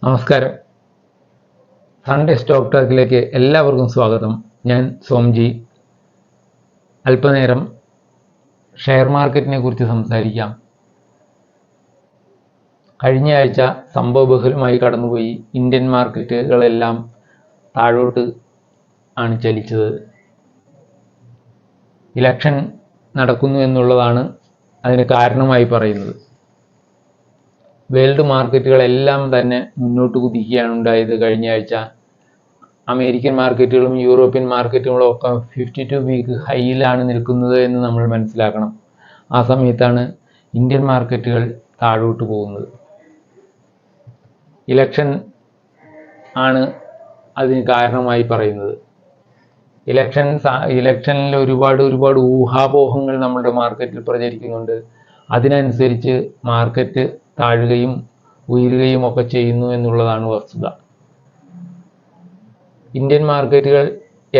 നമസ്കാരം. Sunday stock ടോക്കിലേക്ക് എല്ലാവർക്കും സ്വാഗതം. ഞാൻ സോംജി. അല്പനേരം ഷെയർ മാർക്കറ്റിനെ കുറിച്ച് സംസാരിക്കാം. കഴിഞ്ഞ ആഴ്ച സംഭവബഹുലമായി കടന്നുപോയി. ഇന്ത്യൻ മാർക്കറ്റുകളെല്ലാം താഴോട്ട് ആണ് ചലിച്ചത്. ഇലക്ഷൻ നടക്കുന്നു എന്നുള്ളതാണ് അതിന് കാരണമായി പറയുന്നത്. വേൾഡ് മാർക്കറ്റുകളെല്ലാം തന്നെ മുന്നോട്ട് കുതിക്കുകയാണ് ഉണ്ടായത്. കഴിഞ്ഞ ആഴ്ച അമേരിക്കൻ മാർക്കറ്റുകളും യൂറോപ്യൻ മാർക്കറ്റുകളും ഒക്കെ 52 വീക്ക് ഹൈയിലാണ് നിൽക്കുന്നത് എന്ന് നമ്മൾ മനസ്സിലാക്കണം. ആ സമയത്താണ് ഇന്ത്യൻ മാർക്കറ്റുകൾ താഴോട്ട് പോകുന്നത്. ഇലക്ഷൻ ആണ് അതിന് കാരണമായി പറയുന്നത്. ഇലക്ഷനിൽ ഒരുപാട് ഊഹാപോഹങ്ങൾ നമ്മുടെ മാർക്കറ്റിൽ പ്രചരിക്കുന്നുണ്ട്. അതിനനുസരിച്ച് മാർക്കറ്റ് താഴുകയും ഉയരുകയും ഒക്കെ ചെയ്യുന്നു എന്നുള്ളതാണ് വസ്തുത. ഇന്ത്യൻ മാർക്കറ്റുകൾ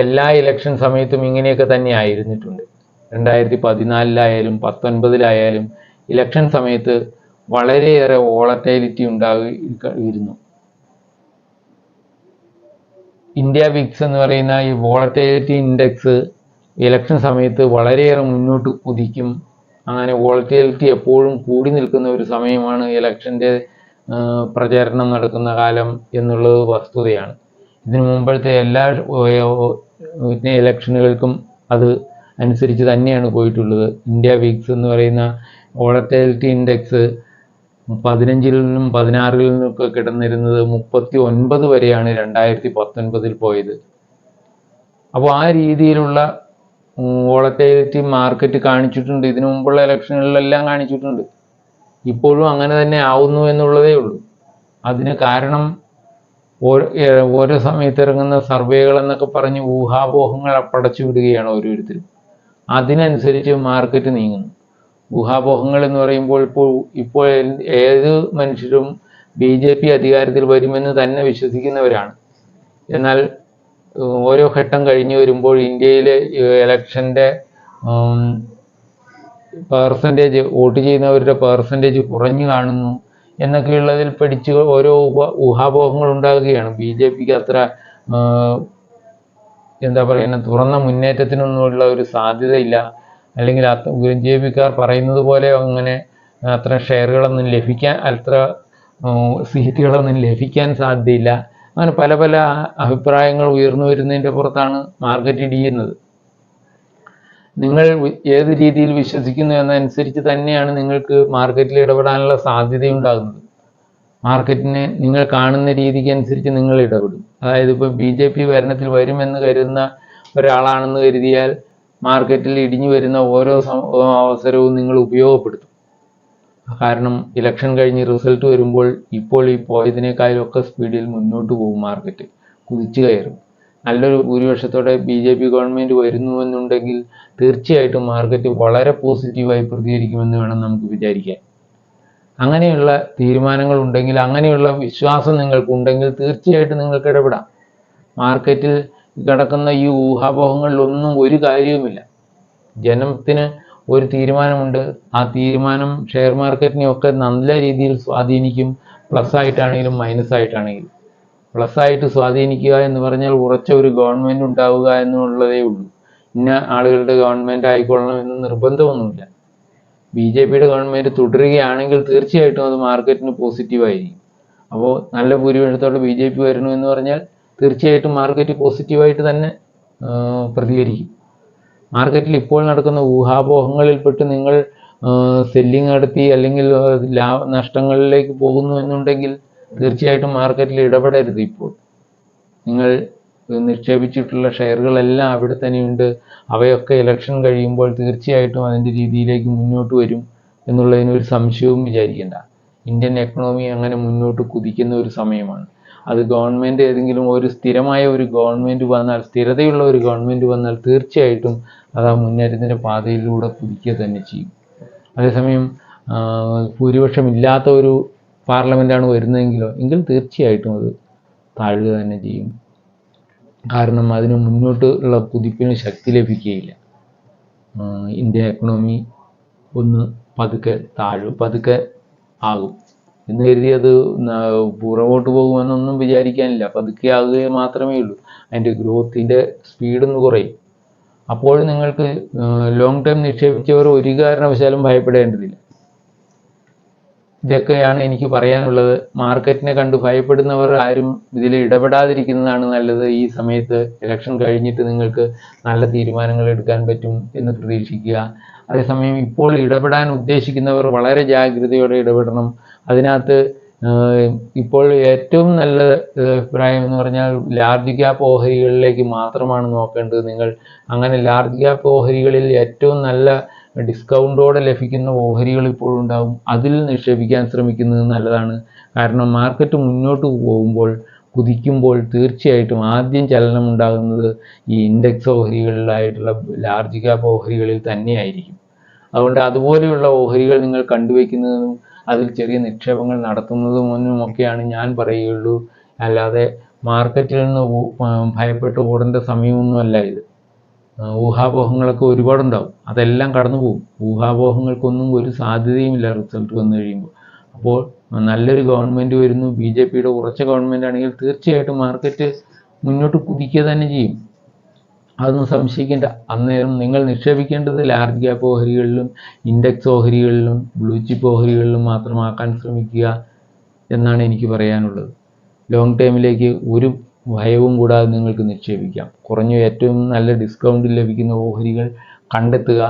എല്ലാ ഇലക്ഷൻ സമയത്തും ഇങ്ങനെയൊക്കെ തന്നെ ആയിരുന്നിട്ടുണ്ട്. 2014 19 ഇലക്ഷൻ സമയത്ത് വളരെയേറെ വോളറ്റൈലിറ്റി ഉണ്ടായിരുന്നു. ഇന്ത്യ വിക്സ് എന്ന് പറയുന്ന ഈ വോളറ്റൈലിറ്റി ഇൻഡെക്സ് ഇലക്ഷൻ സമയത്ത് വളരെയേറെ മുന്നോട്ട് കുതിക്കും. അങ്ങനെ വോളറ്റിലിറ്റി എപ്പോഴും കൂടി നിൽക്കുന്ന ഒരു സമയമാണ് ഇലക്ഷൻ്റെ പ്രചാരണം നടക്കുന്ന കാലം എന്നുള്ളത് വസ്തുതയാണ്. ഇതിനു മുമ്പത്തെ എല്ലാ ഇലക്ഷനുകൾക്കും അത് അനുസരിച്ച് തന്നെയാണ് പോയിട്ടുള്ളത്. ഇന്ത്യ വിക്സ് എന്ന് പറയുന്ന വോളറ്റിലിറ്റി ഇൻഡെക്സ് 15 16 നിന്നൊക്കെ കിടന്നിരുന്നത് 39 വരെയാണ് 2019 പോയത്. അപ്പോൾ ആ രീതിയിലുള്ള വോളറ്റൈലിറ്റി മാർക്കറ്റ് കാണിച്ചിട്ടുണ്ട്. ഇതിനു മുമ്പുള്ള ഇലക്ഷനുകളിലെല്ലാം കാണിച്ചിട്ടുണ്ട്. ഇപ്പോഴും അങ്ങനെ തന്നെ ആവുന്നു എന്നുള്ളതേ ഉള്ളൂ. അതിന് കാരണം ഓരോ സമയത്ത് ഇറങ്ങുന്ന സർവേകൾ എന്നൊക്കെ പറഞ്ഞ് ഊഹാപോഹങ്ങൾ പടച്ചു വിടുകയാണ് ഓരോരുത്തരും. അതിനനുസരിച്ച് മാർക്കറ്റ് നീങ്ങുന്നു. ഊഹാപോഹങ്ങൾ എന്ന് പറയുമ്പോൾ ഇപ്പോൾ ഏത് മനുഷ്യരും BJP അധികാരത്തിൽ വരുമെന്ന് തന്നെ വിശ്വസിക്കുന്നവരാണ്. എന്നാൽ ഓരോ ഘട്ടം കഴിഞ്ഞു വരുമ്പോൾ ഇന്ത്യയിലെ ഇലക്ഷൻ്റെ പെർസെൻറ്റേജ്, വോട്ട് ചെയ്യുന്നവരുടെ പെർസെൻറ്റേജ് കുറഞ്ഞു കാണുന്നു എന്നൊക്കെയുള്ളതിൽ പഠിച്ച് ഓരോ ഊഹാപോഹങ്ങൾ ഉണ്ടാകുകയാണ്. BJPക്ക് അത്ര തുറന്ന മുന്നേറ്റത്തിനൊന്നുമുള്ള ഒരു സാധ്യതയില്ല, അല്ലെങ്കിൽ BJPക്കാർ പറയുന്നത് പോലെ അങ്ങനെ അത്ര ഷെയറുകളൊന്നും അത്ര സീറ്റുകളൊന്നും ലഭിക്കാൻ സാധ്യതയില്ല. അങ്ങനെ പല അഭിപ്രായങ്ങൾ ഉയർന്നു വരുന്നതിൻ്റെ പുറത്താണ് മാർക്കറ്റ് ഇടിയുന്നത്. നിങ്ങൾ ഏത് രീതിയിൽ വിശ്വസിക്കുന്നു എന്നതനുസരിച്ച് തന്നെയാണ് നിങ്ങൾക്ക് മാർക്കറ്റിൽ ഇടപെടാനുള്ള സാധ്യതയുണ്ടാകുന്നത്. മാർക്കറ്റിനെ നിങ്ങൾ കാണുന്ന രീതിക്ക് അനുസരിച്ച് നിങ്ങൾ ഇടപെടും. അതായത് ഇപ്പോൾ BJP ഭരണത്തിൽ വരുമെന്ന് കരുതുന്ന ഒരാളാണെന്ന് കരുതിയാൽ മാർക്കറ്റിൽ ഇടിഞ്ഞു വരുന്ന ഓരോ അവസരവും നിങ്ങൾ ഉപയോഗപ്പെടുത്തും. കാരണം ഇലക്ഷൻ കഴിഞ്ഞ് റിസൾട്ട് വരുമ്പോൾ ഇപ്പോൾ ഈ പോയതിനേക്കാളൊക്കെ സ്പീഡിൽ മുന്നോട്ട് പോകും. മാർക്കറ്റ് കുതിച്ചു കയറും. നല്ലൊരു ഭൂരിപക്ഷത്തോടെ BJP ഗവൺമെൻറ് വരുന്നുവെന്നുണ്ടെങ്കിൽ തീർച്ചയായിട്ടും മാർക്കറ്റ് വളരെ പോസിറ്റീവായി പ്രതികരിക്കുമെന്ന് വേണം നമുക്ക് വിചാരിക്കാൻ. അങ്ങനെയുള്ള തീരുമാനങ്ങൾ ഉണ്ടെങ്കിൽ, അങ്ങനെയുള്ള വിശ്വാസം നിങ്ങൾക്കുണ്ടെങ്കിൽ തീർച്ചയായിട്ടും നിങ്ങൾക്ക് ഇടപെടാം. മാർക്കറ്റിൽ കിടക്കുന്ന ഈ ഊഹാപോഹങ്ങളിലൊന്നും ഒരു കാര്യവുമില്ല. ജനത്തിന് ഒരു തീരുമാനമുണ്ട്. ആ തീരുമാനം ഷെയർ മാർക്കറ്റിനെയൊക്കെ നല്ല രീതിയിൽ സ്വാധീനിക്കും. പ്ലസ് ആയിട്ടാണെങ്കിലും മൈനസ് ആയിട്ടാണെങ്കിലും. പ്ലസ് ആയിട്ട് സ്വാധീനിക്കുക എന്ന് പറഞ്ഞാൽ ഉറച്ച ഒരു ഗവൺമെൻറ് ഉണ്ടാവുക എന്നുള്ളതേ ഉള്ളൂ. ഇന്ന ആളുകളുടെ ഗവൺമെൻറ് ആയിക്കൊള്ളണം എന്ന് നിർബന്ധമൊന്നുമില്ല. BJPയുടെ ഗവൺമെൻറ് തുടരുകയാണെങ്കിൽ തീർച്ചയായിട്ടും അത് മാർക്കറ്റിന് പോസിറ്റീവായിരിക്കും. അപ്പോൾ നല്ല ഭൂരിപക്ഷത്തോടെ BJP വരണം എന്ന് പറഞ്ഞാൽ തീർച്ചയായിട്ടും മാർക്കറ്റ് പോസിറ്റീവായിട്ട് തന്നെ പ്രതികരിക്കും. മാർക്കറ്റിൽ ഇപ്പോൾ നടക്കുന്ന ഊഹാപോഹങ്ങളിൽപ്പെട്ട് നിങ്ങൾ സെല്ലിങ് നടത്തി അല്ലെങ്കിൽ നഷ്ടങ്ങളിലേക്ക് പോകുന്നു എന്നുണ്ടെങ്കിൽ തീർച്ചയായിട്ടും മാർക്കറ്റിൽ ഇടപെടരുത്. ഇപ്പോൾ നിങ്ങൾ നിക്ഷേപിച്ചിട്ടുള്ള ഷെയറുകളെല്ലാം അവിടെ തന്നെയുണ്ട്. അവയൊക്കെ ഇലക്ഷൻ കഴിയുമ്പോൾ തീർച്ചയായിട്ടും അതിൻ്റെ രീതിയിലേക്ക് മുന്നോട്ട് വരും എന്നുള്ളതിനൊരു സംശയവും വിചാരിക്കേണ്ട. ഇന്ത്യൻ എക്കണോമി അങ്ങനെ മുന്നോട്ട് കുതിക്കുന്ന ഒരു സമയമാണ്. അത് ഗവൺമെൻറ് ഏതെങ്കിലും ഒരു സ്ഥിരമായ ഒരു ഗവൺമെൻറ് വന്നാൽ, സ്ഥിരതയുള്ള ഒരു ഗവൺമെൻറ് വന്നാൽ തീർച്ചയായിട്ടും അത് ആ മുന്നേറ്റത്തിൻ്റെ പാതയിലൂടെ കുതിക്കുക തന്നെ ചെയ്യും. അതേസമയം ഭൂരിപക്ഷമില്ലാത്ത ഒരു പാർലമെൻറ്റാണ് വരുന്നതെങ്കിൽ തീർച്ചയായിട്ടും അത് താഴുക തന്നെ ചെയ്യും. കാരണം അതിന് മുന്നോട്ടുള്ള കുതിപ്പിന് ശക്തി ലഭിക്കുകയില്ല. ഇന്ത്യ എക്കണോമി ഒന്ന് പതുക്കെ ആകും. എന്ന് കരുതി അത് പുറകോട്ട് പോകുമെന്നൊന്നും വിചാരിക്കാനില്ല. പതുക്കെ ആകുക മാത്രമേ ഉള്ളൂ. അതിൻ്റെ ഗ്രോത്തിൻ്റെ സ്പീഡൊന്ന് കുറയും. അപ്പോൾ നിങ്ങൾക്ക് ലോങ് ടേം നിക്ഷേപിച്ചവർ ഒരു കാരണവശാലും ഭയപ്പെടേണ്ടതില്ല. ഇതൊക്കെയാണ് എനിക്ക് പറയാനുള്ളത്. മാർക്കറ്റിനെ കണ്ട് ഭയപ്പെടുന്നവർ ആരും ഇതിൽ ഇടപെടാതിരിക്കുന്നതാണ് നല്ലത്. ഈ സമയത്ത് ഇലക്ഷൻ കഴിഞ്ഞിട്ട് നിങ്ങൾക്ക് നല്ല തീരുമാനങ്ങൾ എടുക്കാൻ പറ്റും എന്ന് പ്രതീക്ഷിക്കുക. അതേസമയം ഇപ്പോൾ ഇടപെടാൻ ഉദ്ദേശിക്കുന്നവർ വളരെ ജാഗ്രതയോടെ ഇടപെടണം. അതിനകത്ത് ഇപ്പോൾ ഏറ്റവും നല്ല അഭിപ്രായം എന്ന് പറഞ്ഞാൽ ലാർജ് ക്യാപ്പ് ഓഹരികളിലേക്ക് മാത്രമാണ് നോക്കേണ്ടത് നിങ്ങൾ. അങ്ങനെ ലാർജ് ക്യാപ്പ് ഓഹരികളിൽ ഏറ്റവും നല്ല ഡിസ്കൗണ്ടോടെ ലഭിക്കുന്ന ഓഹരികൾ ഇപ്പോഴുണ്ടാവും. അതിൽ നിക്ഷേപിക്കാൻ ശ്രമിക്കുന്നത് നല്ലതാണ്. കാരണം മാർക്കറ്റ് മുന്നോട്ട് പോകുമ്പോൾ, കുതിക്കുമ്പോൾ തീർച്ചയായിട്ടും ആദ്യം ചലനം ഉണ്ടാകുന്നത് ഈ ഇൻഡെക്സ് ഓഹരികളിലായിട്ടുള്ള ലാർജ് ക്യാപ്പ് ഓഹരികളിൽ തന്നെയായിരിക്കും. അതുകൊണ്ട് അതുപോലെയുള്ള ഓഹരികൾ നിങ്ങൾ കണ്ടുവയ്ക്കുന്നതും അതിൽ ചെറിയ നിക്ഷേപങ്ങൾ നടത്തുന്നതുമൊക്കെയാണ് ഞാൻ പറയുകയുള്ളൂ. അല്ലാതെ മാർക്കറ്റിൽ നിന്ന് ഭയപ്പെട്ട് ഓടേണ്ട സമയമൊന്നുമല്ല ഇത്. ഊഹാപോഹങ്ങളൊക്കെ ഒരുപാടുണ്ടാവും. അതെല്ലാം കടന്നു പോകും. ഊഹാപോഹങ്ങൾക്കൊന്നും ഒരു സാധ്യതയുമില്ല റിസൾട്ട് വന്നു കഴിയുമ്പോൾ. അപ്പോൾ നല്ലൊരു ഗവൺമെൻറ് വരുന്നു, BJPയുടെ ഉറച്ച ഗവൺമെൻറ് ആണെങ്കിൽ തീർച്ചയായിട്ടും മാർക്കറ്റ് മുന്നോട്ട് കുതിക്കുക തന്നെ ചെയ്യും. അതൊന്നും സംശയിക്കേണ്ട. അന്നേരം നിങ്ങൾ നിക്ഷേപിക്കേണ്ടത് ലാർജ് ക്യാപ്പ് ഓഹരികളിലും ഇൻഡെക്സ് ഓഹരികളിലും ബ്ലൂ ചിപ്പ് ഓഹരികളിലും മാത്രമാക്കാൻ ശ്രമിക്കുക എന്നാണ് എനിക്ക് പറയാനുള്ളത്. ലോങ് ടേമിലേക്ക് ഒരു ഭയവും കൂടാതെ നിങ്ങൾക്ക് നിക്ഷേപിക്കാം. കുറഞ്ഞ ഏറ്റവും നല്ല ഡിസ്കൗണ്ടിൽ ലഭിക്കുന്ന ഓഹരികൾ കണ്ടെത്തുക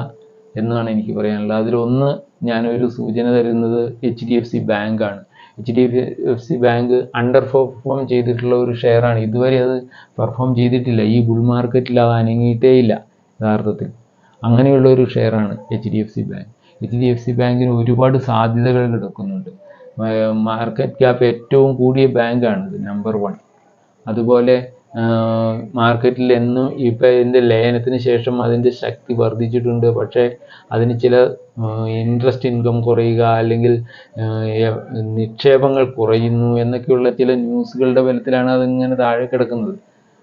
എന്നാണ് എനിക്ക് പറയാനുള്ളത്. അതിലൊന്ന് ഞാനൊരു സൂചന തരുന്നത് HDFC ബാങ്ക് ആണ്. HDFC ബാങ്ക് അണ്ടർ പെർഫോം ചെയ്തിട്ടുള്ള ഒരു ഷെയറാണ്. ഇതുവരെ അത് പെർഫോം ചെയ്തിട്ടില്ല. ഈ ബുൾ മാർക്കറ്റിൽ അത് അനങ്ങിയിട്ടേ ഇല്ല യഥാർത്ഥത്തിൽ. അങ്ങനെയുള്ള ഒരു ഷെയറാണ് HDFC ബാങ്ക്. HDFC ബാങ്കിന് ഒരുപാട് സാധ്യതകൾ കിടക്കുന്നുണ്ട്. മാർക്കറ്റ് ക്യാപ്പ് ഏറ്റവും കൂടിയ ബാങ്കാണിത്, നമ്പർ 1. അതുപോലെ മാർക്കറ്റിൽ എന്നും ഇപ്പം ഇതിൻ്റെ ലയനത്തിന് ശേഷം അതിൻ്റെ ശക്തി വർദ്ധിച്ചിട്ടുണ്ട്. പക്ഷേ അതിന് ചില ഇൻട്രസ്റ്റ് ഇൻകം കുറയുക, അല്ലെങ്കിൽ നിക്ഷേപങ്ങൾ കുറയുന്നു എന്നൊക്കെയുള്ള ചില ന്യൂസുകളുടെ ബലത്തിലാണ് അതിങ്ങനെ താഴെ കിടക്കുന്നത്.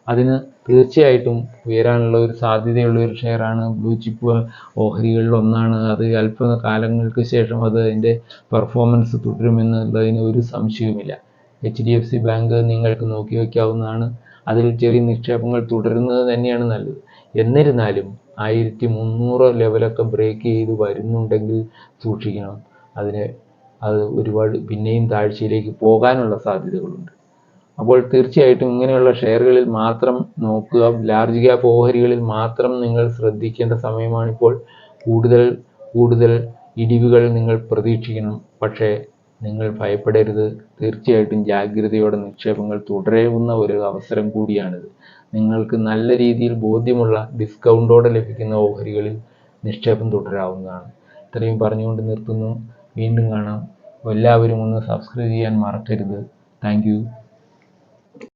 അതിന് തീർച്ചയായിട്ടും ഉയരാനുള്ള ഒരു സാധ്യതയുള്ള ഒരു ഷെയറാണ്. ബ്ലൂ ചിപ്പ് ഓഹരികളിൽ ഒന്നാണ്. അത് അല്പകാലങ്ങൾക്ക് ശേഷം അത് അതിൻ്റെ പെർഫോമൻസ് തുടരുമെന്നുള്ളതിന് ഒരു സംശയവുമില്ല. HDFC ബാങ്ക് നിങ്ങൾക്ക് നോക്കി വയ്ക്കാവുന്നതാണ്. അതിൽ ചെറിയ നിക്ഷേപങ്ങൾ തുടരുന്നത് തന്നെയാണ് നല്ലത്. എന്നിരുന്നാലും 1300 ലെവലൊക്കെ ബ്രേക്ക് ചെയ്ത് വരുന്നുണ്ടെങ്കിൽ സൂക്ഷിക്കണം. അത് ഒരുപാട് പിന്നെയും താഴ്ചയിലേക്ക് പോകാനുള്ള സാധ്യതകളുണ്ട്. അപ്പോൾ തീർച്ചയായിട്ടും ഇങ്ങനെയുള്ള ഷെയറുകളിൽ മാത്രം നോക്കുക. ലാർജ് ക്യാപ്പ് ഓഹരികളിൽ മാത്രം നിങ്ങൾ ശ്രദ്ധിക്കേണ്ട സമയമാണിപ്പോൾ. കൂടുതൽ ഇടിവുകൾ നിങ്ങൾ പ്രതീക്ഷിക്കണം. പക്ഷേ നിങ്ങൾ ഭയപ്പെടരുത്. തീർച്ചയായിട്ടും ജാഗ്രതയോടെ നിക്ഷേപങ്ങൾ തുടരാവുന്ന ഒരു അവസരം കൂടിയാണിത്. നിങ്ങൾക്ക് നല്ല രീതിയിൽ ബോധ്യമുള്ള ഡിസ്കൗണ്ടോടെ ലഭിക്കുന്ന ഓഹരികളിൽ നിക്ഷേപം തുടരാവുന്നതാണ്. ഇത്രയും പറഞ്ഞുകൊണ്ട് നിർത്തുന്നു. വീണ്ടും കാണാം. എല്ലാവരും ഒന്ന് സബ്സ്ക്രൈബ് ചെയ്യാൻ മറക്കരുത്. Thank you.